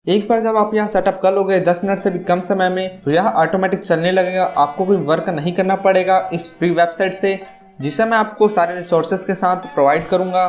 एक बार जब आप यहाँ सेटअप कर लोगे 10 मिनट से भी कम समय में, तो यह ऑटोमेटिक चलने लगेगा। आपको कोई वर्क नहीं करना पड़ेगा इस फ्री वेबसाइट से, जिसे मैं आपको सारे रिसोर्सेज के साथ प्रोवाइड करूँगा।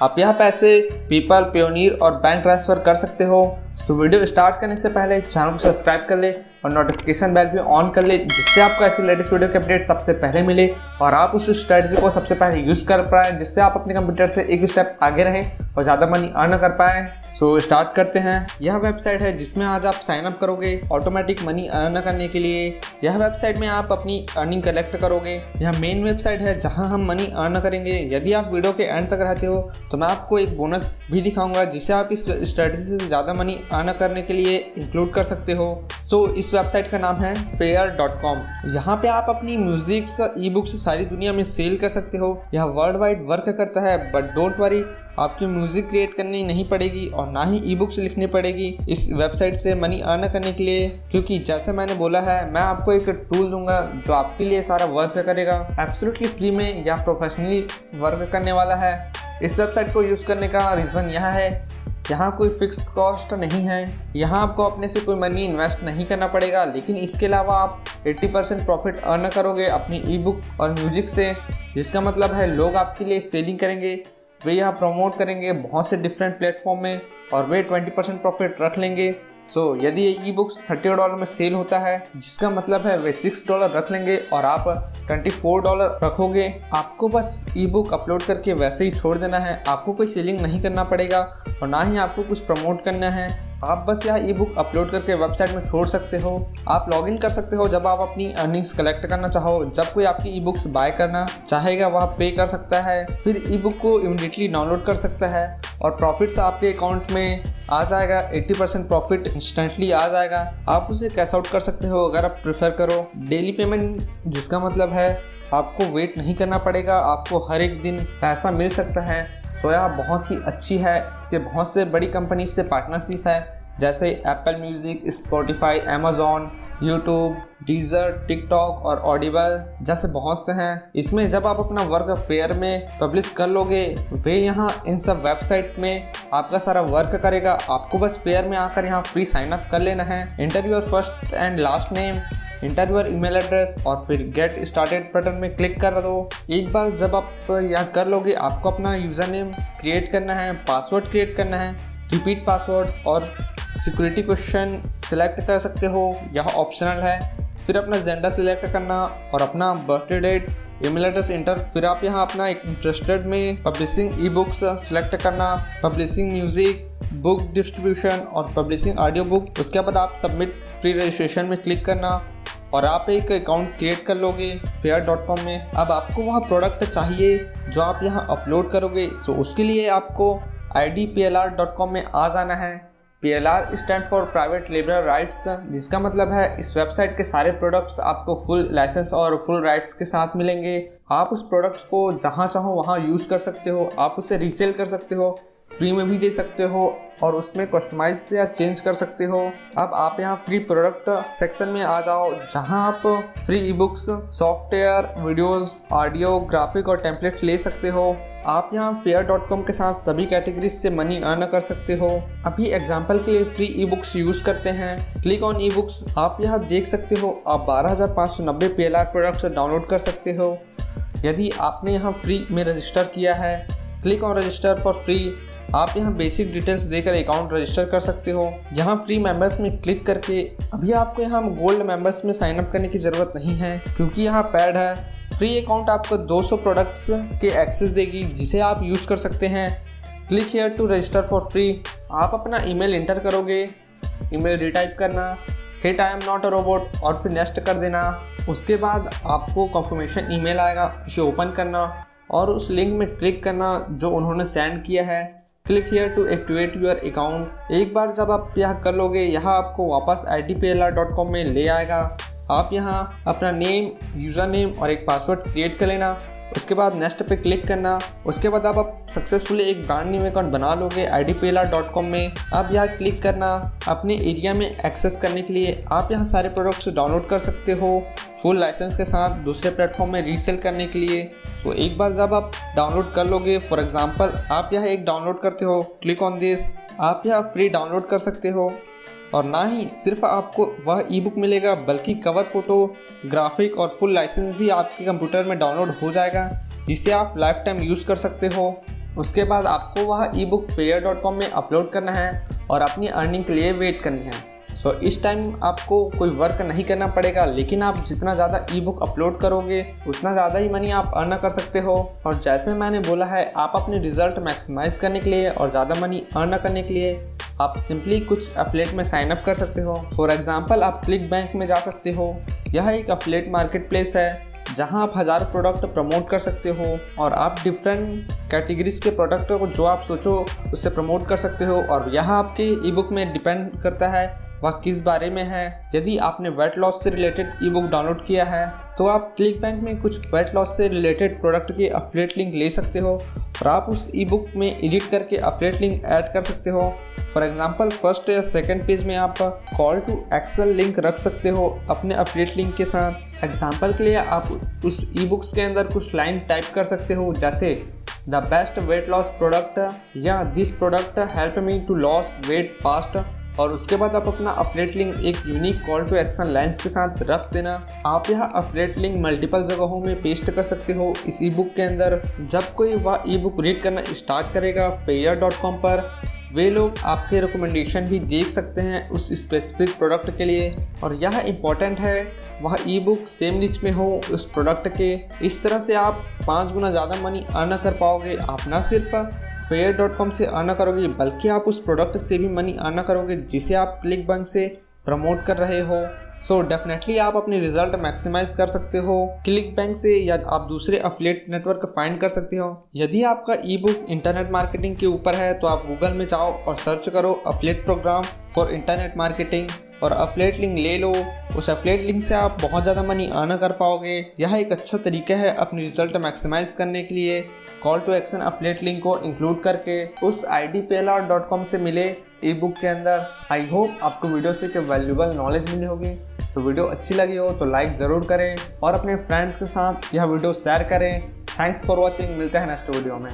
आप यहाँ पैसे पेपल, पेयोनियर और बैंक ट्रांसफ़र कर सकते हो। सो वीडियो स्टार्ट करने से पहले चैनल को सब्सक्राइब कर ले और नोटिफिकेशन बेल भी ऑन कर ले, जिससे आपको ऐसी लेटेस्ट वीडियो के अपडेट सबसे पहले मिले और आप उस स्ट्रेटजी को सबसे पहले यूज़ कर पाएँ, जिससे आप अपने कंप्यूटर से एक स्टेप आगे रहें और ज़्यादा मनी अर्न कर पाएँ। सो स्टार्ट करते हैं। यह वेबसाइट है जिसमें आज आप साइन अप करोगे ऑटोमेटिक मनी अर्न करने के लिए। यह वेबसाइट में आप अपनी अर्निंग कलेक्ट करोगे। यह मेन वेबसाइट है जहां हम मनी अर्न करेंगे। यदि आप वीडियो के एंड तक रहते हो तो मैं आपको एक बोनस भी दिखाऊंगा, जिसे आप इस स्ट्रेटजी से ज़्यादा मनी अर्न करने के लिए इंक्लूड कर सकते हो। तो इस वेबसाइट का नाम है Fiverr.com। यहाँ पे आप अपनी म्यूजिक्स, ई बुक्स सारी दुनिया में सेल कर सकते हो। यह वर्ल्ड वाइड वर्क करता है, बट डोंट वरी, आपकी म्यूजिक क्रिएट करनी नहीं पड़ेगी और ना ही ई बुक्स लिखनी पड़ेगी इस वेबसाइट से मनी अर्न करने के लिए, क्योंकि जैसे मैंने बोला है, मैं आपको एक टूल दूंगा जो आपके लिए सारा वर्क करेगा एब्सोल्युटली फ्री में या प्रोफेशनली वर्क करने वाला है। इस वेबसाइट को यूज़ करने का रीज़न यह है, यहाँ कोई फिक्स कॉस्ट नहीं है। यहाँ आपको अपने से कोई मनी इन्वेस्ट नहीं करना पड़ेगा, लेकिन इसके अलावा आप 80% प्रॉफिट अर्न करोगे अपनी ई बुक और म्यूजिक से, जिसका मतलब है लोग आपके लिए सेलिंग करेंगे, वे यहाँ प्रमोट करेंगे बहुत से डिफरेंट प्लेटफॉर्म में और वे 20% प्रॉफिट रख लेंगे। सो यदि ये ई बुक्स $30 में सेल होता है, जिसका मतलब है वे $6 रख लेंगे और आप $24 रखोगे। आपको बस ई बुक अपलोड करके वैसे ही छोड़ देना है। आपको कोई सेलिंग नहीं करना पड़ेगा और ना ही आपको कुछ प्रमोट करना है। आप बस यह ई बुक अपलोड करके वेबसाइट में छोड़ सकते हो। आप लॉगिन कर सकते हो जब आप अपनी अर्निंग्स कलेक्ट करना चाहो। जब कोई आपकी ई बुक्स बाय करना चाहेगा वह पे कर सकता है, फिर ई बुक को इमीडिएटली डाउनलोड कर सकता है और प्रॉफिट्स आपके अकाउंट में आ जाएगा। 80% प्रॉफिट इंस्टेंटली आ जाएगा। आप उसे कैश आउट कर सकते हो अगर आप प्रेफर करो डेली पेमेंट, जिसका मतलब है आपको वेट नहीं करना पड़ेगा, आपको हर एक दिन पैसा मिल सकता है। सो यह बहुत ही अच्छी है। इसके बहुत से बड़ी कंपनी से पार्टनरशिप है, जैसे Apple Music, Spotify, Amazon, YouTube, Deezer, TikTok और ऑडिबल जैसे बहुत से हैं। इसमें जब आप अपना वर्क फेयर में पब्लिश कर लोगे, वे यहाँ इन सब वेबसाइट में आपका सारा वर्क करेगा। आपको बस फेयर में आकर यहाँ फ्री साइन अप कर लेना है। Inter your first and last name, inter your email address और फिर गेट स्टार्टेड बटन में क्लिक कर दो। एक बार जब आप यहाँ कर लोगे, आपको अपना यूज़र नेम क्रिएट करना है, पासवर्ड क्रिएट करना है, रिपीट पासवर्ड और सिक्योरिटी क्वेश्चन सिलेक्ट कर सकते हो, यह ऑप्शनल है। फिर अपना जेंडर सिलेक्ट करना और अपना birthday date, email address enter. फिर आप यहाँ अपना एक इंटरेस्टेड में पब्लिशिंग ई बुक्स सिलेक्ट करना, पब्लिशिंग म्यूजिक, बुक डिस्ट्रीब्यूशन और पब्लिशिंग ऑडियो बुक। उसके बाद आप सबमिट फ्री रजिस्ट्रेशन में क्लिक करना और आप एक अकाउंट क्रिएट कर लोगे Fiverr.com में। अब आपको वह प्रोडक्ट चाहिए जो आप यहाँ अपलोड करोगे। सो उसके लिए आपको ID PLR.com में आ जाना है। PLR stand for private labour rights, जिसका मतलब है इस वेबसाइट के सारे प्रोडक्ट्स आपको फुल लाइसेंस और फुल राइट्स के साथ मिलेंगे। आप उस प्रोडक्ट्स को जहाँ चाहो वहाँ यूज़ कर सकते हो। आप उसे रीसेल कर सकते हो, फ्री में भी दे सकते हो और उसमें कस्टमाइज या चेंज कर सकते हो। अब आप यहाँ फ्री प्रोडक्ट सेक्शन में आ जाओ, जहाँ आप free e books, software, videos, audio, graphic और टेम्पलेट ले सकते हो। आप यहाँ Fiverr.com के साथ सभी कैटेगरीज से मनी अर्न कर सकते हो। अभी एग्जांपल के लिए फ्री ई बुक्स यूज़ करते हैं। Click on e books. आप यहाँ देख सकते हो आप 12,590 PLR प्रोडक्ट्स डाउनलोड कर सकते हो। यदि आपने यहाँ फ्री में रजिस्टर किया है, click on register for free. आप यहाँ बेसिक डिटेल्स देकर अकाउंट रजिस्टर कर सकते हो। यहाँ फ्री मेंबर्स में क्लिक करके अभी आपको यहाँ गोल्ड मेंबर्स में साइन अप करने की ज़रूरत नहीं है, क्योंकि यहाँ पेड है। फ्री अकाउंट आपको 200 प्रोडक्ट्स के एक्सेस देगी, जिसे आप यूज़ कर सकते हैं। Click here to register for free. आप अपना ईमेल इंटर करोगे, ईमेल रिटाइप करना, hit I am not a robot और फिर नेक्स्ट कर देना। उसके बाद आपको कंफर्मेशन ईमेल आएगा, उसे ओपन करना और उस लिंक में क्लिक करना जो उन्होंने सेंड किया है। Click here to activate your account. एक बार जब आप यह कर लोगे, यह आपको वापस IDPLR.com में ले आएगा। आप यहाँ अपना नेम, यूज़र नेम और एक पासवर्ड क्रिएट कर लेना। उसके बाद नेक्स्ट पे क्लिक करना। उसके बाद आप सक्सेसफुली एक ब्रांड न्यू अकाउंट बना लोगे IDPLR.com में। अब यहाँ क्लिक करना अपने एरिया में एक्सेस करने के लिए। आप यहाँ सारे प्रोडक्ट्स डाउनलोड कर सकते हो फुल लाइसेंस के साथ दूसरे प्लेटफॉर्म में रीसेल करने के लिए। सो एक बार जब आप डाउनलोड कर लोगे, फॉर एग्जांपल आप यहाँ एक डाउनलोड करते हो, क्लिक ऑन दिस। आप यहाँ फ्री डाउनलोड कर सकते हो। और ना ही सिर्फ आपको वह ई बुक मिलेगा बल्कि कवर फोटो, ग्राफिक और फुल लाइसेंस भी आपके कंप्यूटर में डाउनलोड हो जाएगा, जिसे आप लाइफ टाइम यूज़ कर सकते हो। उसके बाद आपको वह ई बुक Fair.com में अपलोड करना है और अपनी अर्निंग के लिए वेट करनी है। सो इस टाइम आपको कोई वर्क नहीं करना पड़ेगा, लेकिन आप जितना ज़्यादा ई बुक अपलोड करोगे उतना ज़्यादा ही मनी आप अर्न कर सकते हो। और जैसे मैंने बोला है, आप अपने रिजल्ट मैक्सिमाइज करने के लिए और ज़्यादा मनी अर्न करने के लिए आप सिंपली कुछ एफिलिएट में साइन अप कर सकते हो। फॉर एग्जांपल, आप क्लिकबैंक में जा सकते हो। यह एक एफिलिएट मार्केट प्लेस है जहां आप हज़ारों प्रोडक्ट प्रमोट कर सकते हो और आप डिफरेंट कैटेगरीज के प्रोडक्ट को जो आप सोचो उससे प्रमोट कर सकते हो। और यह आपके ई बुक में डिपेंड करता है वह किस बारे में है। यदि आपने वेट लॉस से रिलेटेड ई बुक डाउनलोड किया है तो आप क्लिकबैंक में कुछ वेट लॉस से रिलेटेड प्रोडक्ट के एफिलिएट लिंक ले सकते हो और आप उस ई बुक में एडिट करके एफिलिएट लिंक ऐड कर सकते हो। फॉर एग्जाम्पल, फर्स्ट या सेकंड पेज में आप कॉल टू एक्शन लिंक रख सकते हो अपने एफिलिएट लिंक के साथ। एग्जाम्पल के लिए आप उस ई बुक्स के अंदर कुछ लाइन टाइप कर सकते हो, जैसे the best weight loss product या this product help me to lose weight fast. और उसके बाद आप अपना एफिलिएट लिंक एक unique call to action lines के साथ रख देना। आप यह एफिलिएट लिंक मल्टीपल जगहों में पेस्ट कर सकते हो इस ई बुक के अंदर। जब कोई वह ई बुक रीड करना स्टार्ट करेगा Fair.com पर, वे लोग आपके रिकमेंडेशन भी देख सकते हैं उस स्पेसिफिक प्रोडक्ट के लिए। और यह इम्पॉर्टेंट है वह ई बुक सेम निच में हो उस प्रोडक्ट के। इस तरह से आप 5 गुना ज़्यादा मनी अर्न कर पाओगे। आप ना सिर्फ Fair.com से अर्न करोगे बल्कि आप उस प्रोडक्ट से भी मनी अर्न करोगे जिसे आप क्लिकबैंक से प्रमोट कर रहे हो। सो डेफिनेटली आप अपनी रिजल्ट मैक्सिमाइज कर सकते हो क्लिकबैंक से, या आप दूसरे एफिलिएट नेटवर्क फाइंड कर सकते हो। यदि आपका ई बुक इंटरनेट मार्केटिंग के ऊपर है तो आप गूगल में जाओ और सर्च करो affiliate program for internet marketing और एफिलिएट लिंक ले लो। उस एफिलिएट लिंक से आप बहुत ज़्यादा मनी अर्न कर पाओगे। यह एक अच्छा तरीका है अपनी रिजल्ट मैक्सिमाइज करने के लिए, call to action affiliate link को इंक्लूड करके उस idplr.com से मिले ई बुक के अंदर। आई होप आपको वीडियो से एक वैल्यूबल नॉलेज मिली होगी। तो वीडियो अच्छी लगी हो तो लाइक ज़रूर करें और अपने फ्रेंड्स के साथ यह वीडियो शेयर करें। Thanks for watching. मिलते हैं नेक्स्ट वीडियो में।